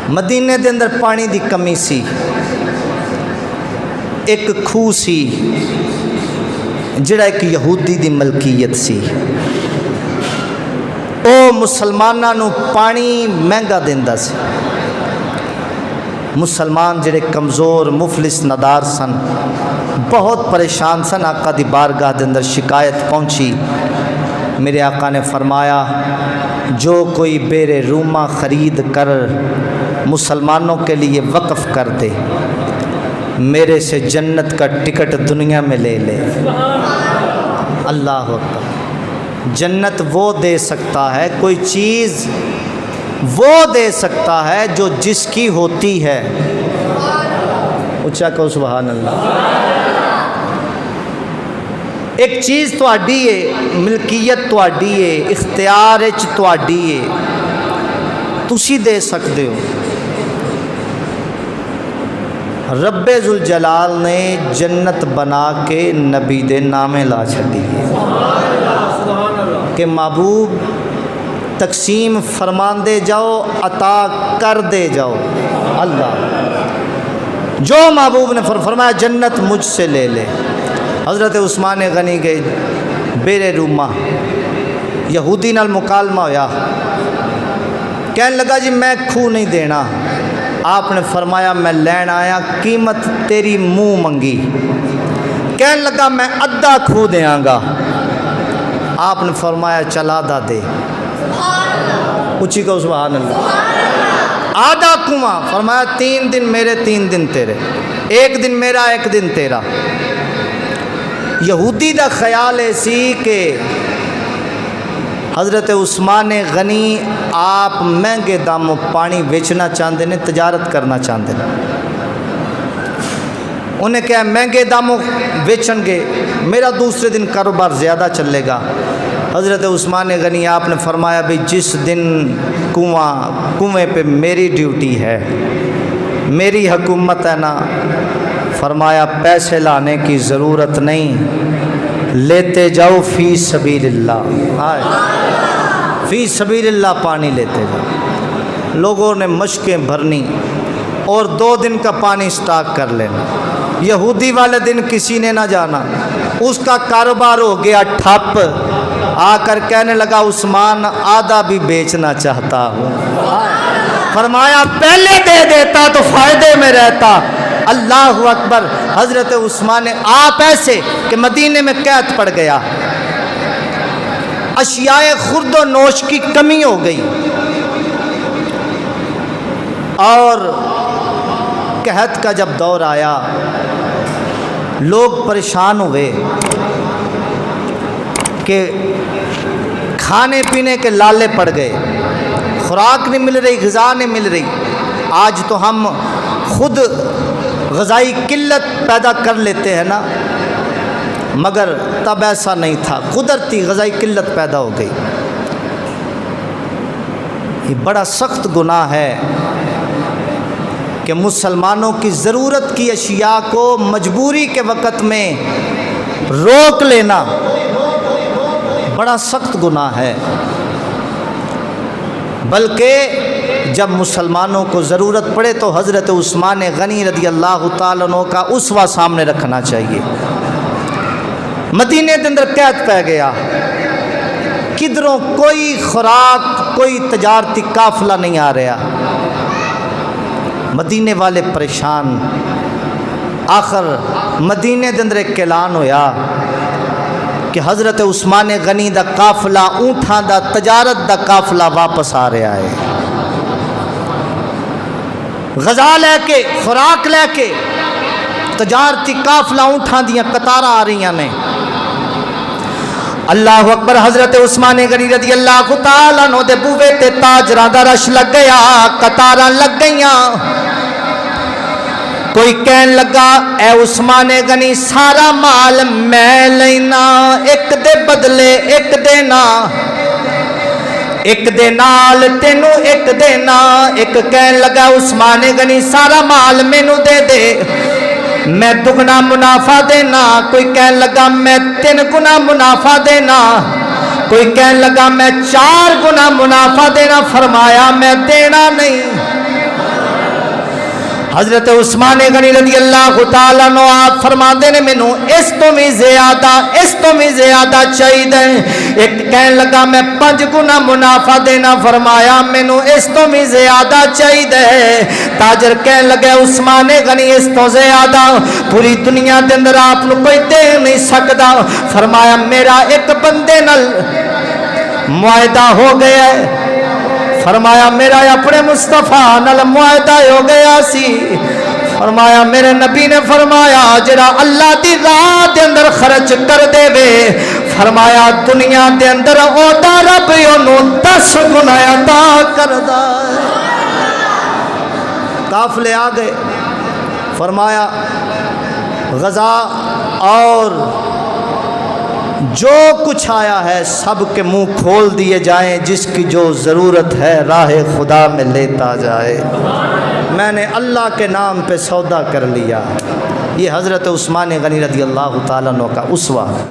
مدینے دے اندر پانی دی کمی سی، ایک کھوہ سی جڑا ایک یہودی دی ملکیت سی، او مسلماناں نو پانی مہنگا دیندا سی۔ مسلمان جڑے کمزور مفلس ندار سن، بہت پریشان سن، آقا دی بارگاہ دے اندر شکایت پہنچی۔ میرے آقا نے فرمایا جو کوئی بیر روما خرید کر مسلمانوں کے لیے وقف کر دے، میرے سے جنت کا ٹکٹ دنیا میں لے لے۔ اللہ اکبر۔ جنت وہ دے سکتا ہے، کوئی چیز وہ دے سکتا ہے جو جس کی ہوتی ہے۔ اچھا کہو سبحان اللہ۔ ایک چیز تہاڈی ہے، ملکیت تہاڈی ہے، اختیار وچ تہاڈی ہے، تسی دے سکتے ہو۔ رب ذوالجلال نے جنت بنا کے نبی دے نامے لا چھڈی ہے کہ محبوب تقسیم فرماندے جاؤ، عطا کر دے جاؤ۔ اللہ جو محبوب نے فرمایا جنت مجھ سے لے لے۔ حضرت عثمان غنی گئے بیر روما، یہودی نال مکالمہ ہویا، کہنے لگا جی میں کھو نہیں دینا۔ آپ نے فرمایا میں لین آیا، قیمت تیری منہ منگی۔ کہنے لگا میں ادھا کھو دیاں گا۔ آپ نے فرمایا چلا دا دے۔ اچھی کہو سبحان اللہ۔ آدھا کنواں، فرمایا 3 دن میرے 3 دن تیرے، 1 دن میرا 1 دن تیرا۔ یہودی دا خیال ایسی کہ حضرت عثمان غنی آپ مہنگے داموں پانی بیچنا چاہتے ہیں، تجارت کرنا چاہتے ہیں۔ انہیں کہا مہنگے داموں بیچن گے، میرا دوسرے دن کاروبار زیادہ چلے گا۔ حضرت عثمان غنی آپ نے فرمایا بھی جس دن کنویں پہ میری ڈیوٹی ہے، میری حکومت ہے نا، فرمایا پیسے لانے کی ضرورت نہیں، لیتے جاؤ فی سبیل اللہ، فی سبیل اللہ پانی لیتے جاؤ۔ لوگوں نے مشکیں بھرنی اور 2 دن کا پانی سٹاک کر لینا۔ یہودی والے دن کسی نے نہ جانا، اس کا کاروبار ہو گیا ٹھپ۔ آ کر کہنے لگا عثمان آدھا بھی بیچنا چاہتا ہوں۔ فرمایا پہلے دے دیتا تو فائدے میں رہتا۔ اللہ اکبر۔ حضرت عثمان آپ ایسے کہ مدینے میں قحط پڑ گیا، اشیاء خرد و نوش کی کمی ہو گئی، اور قحط کا جب دور آیا لوگ پریشان ہوئے کہ کھانے پینے کے لالے پڑ گئے، خوراک نہیں مل رہی، غذا نہیں مل رہی۔ آج تو ہم خود غذائی قلت پیدا کر لیتے ہیں نا، مگر تب ایسا نہیں تھا، قدرتی غذائی قلت پیدا ہو گئی۔ یہ بڑا سخت گناہ ہے کہ مسلمانوں کی ضرورت کی اشیاء کو مجبوری کے وقت میں روک لینا، بڑا سخت گناہ ہے۔ بلکہ جب مسلمانوں کو ضرورت پڑے تو حضرت عثمان غنی رضی اللہ تعالیٰ عنہ کا اسوہ سامنے رکھنا چاہیے۔ مدینے کے اندر قحط پہ گیا، کدھروں کوئی خوراک، کوئی تجارتی قافلہ نہیں آ رہا، مدینے والے پریشان۔ آخر مدینے کے اندر ایک اعلان ہویا کہ حضرت عثمان غنی دا قافلہ، اونٹاں دا تجارت دا قافلہ واپس آ رہا ہے۔ غذا لے کے، خوراک لے کے تجارتی قافلہ اونٹاں دیاں قطاراں آ رہی ہیں۔ اللہ اکبر۔ حضرت عثمان غنی رضی اللہ تعالیٰ عنہ دے بوے تے تاجراں دا رش لگ گیا، قطاراں لگ گئیاں۔ کوئی کہن لگا اے عثمان غنی سارا مال میں لینا، ایک دے بدلے ایک دینا، ایک دے نال تینو ایک دینا۔ ایک کہن لگا عثمان غنی سارا مال مینو دے دے، میں 2 گنا منافع دینا۔ کوئی کہن لگا میں 3 گنا منافع دینا، کوئی کہن لگا میں 4 گنا منافع دینا۔ فرمایا میں دینا نہیں، حضرت عثمان غنی رضی اللہ تعالیٰ عنہ آپ فرماتے نے مینوں اس تو بھی زیادہ چاہیے. ایک کہنے لگا میں 5 گنا منافع دینا. فرمایا مینوں اس تو بھی زیادہ چاہیے. تاجر کہنے لگے عثمان غنی اس تو زیادہ پوری دنیا دے اندر آپ نو کوئی دے نہیں سکتا. فرمایا میرا ایک بندے نال معاہدہ ہو گیا ہے. فرمایا میرا اپنے مصطفیٰ نال معاہدہ ہو گیا سی. فرمایا میرے نبی نے فرمایا جڑا اللہ دی راہ دے اندر خرچ کر دے وے فرمایا دنیا دے اندر او دا رب اونوں 10 گنا عطا کردا ہے. قافلے آ گئے. فرمایا غزا اور جو کچھ آیا ہے سب کے منہ کھول دیے جائیں. جس کی جو ضرورت ہے راہ خدا میں لیتا جائے. میں نے اللہ کے نام پہ سودا کر لیا. یہ حضرت عثمان غنی رضی اللہ تعالیٰ عنہ کا اسوہ.